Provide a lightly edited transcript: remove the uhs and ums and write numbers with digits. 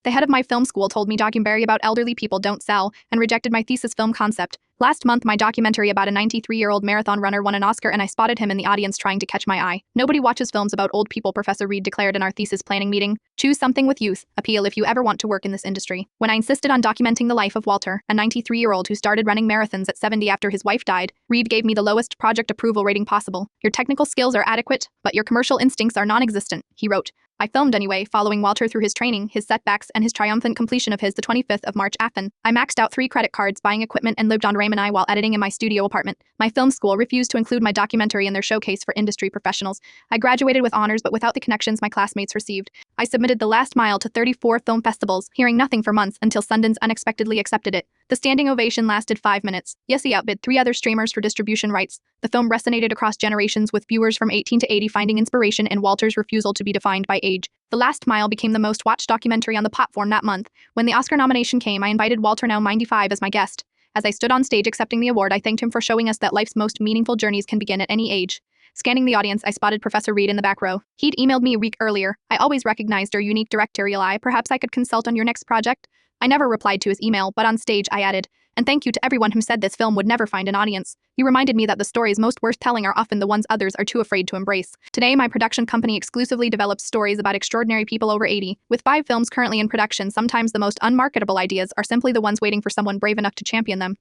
The head of my film school told me documentary about elderly people don't sell, and rejected my thesis film concept. Last month, my documentary about a 93-year-old marathon runner won an Oscar, and I spotted him in the audience trying to catch my eye. Nobody watches films about old people, Professor Reed declared in our thesis planning meeting. Choose something with youth appeal if you ever want to work in this industry. When I insisted on documenting the life of Walter, a 93-year-old who started running marathons at 70 after his wife died, Reed gave me the lowest project approval rating possible. Your technical skills are adequate, but your commercial instincts are non-existent, he wrote. I filmed anyway, following Walter through his training, his setbacks, and his triumphant completion of his the 25th of March Athen. I maxed out 3 credit cards buying equipment and lived on ramen while editing in my studio apartment. My film school refused to include my documentary in their showcase for industry professionals. I graduated with honors but without the connections my classmates received. I submitted The Last Mile to 34 film festivals, hearing nothing for months until Sundance unexpectedly accepted it. The standing ovation lasted 5 minutes. Yes, he outbid 3 other streamers for distribution rights. The film resonated across generations, with viewers from 18 to 80 finding inspiration in Walter's refusal to be defined by age. The Last Mile became the most watched documentary on the platform that month. When the Oscar nomination came, I invited Walter, now 95, as my guest. As I stood on stage accepting the award, I thanked him for showing us that life's most meaningful journeys can begin at any age. Scanning the audience, I spotted Professor Reed in the back row. He'd emailed me a week earlier. I always recognized your unique directorial eye. Perhaps I could consult on your next project? I never replied to his email, but on stage I added, and thank you to everyone who said this film would never find an audience. You reminded me that the stories most worth telling are often the ones others are too afraid to embrace. Today, my production company exclusively develops stories about extraordinary people over 80. With 5 films currently in production, sometimes the most unmarketable ideas are simply the ones waiting for someone brave enough to champion them.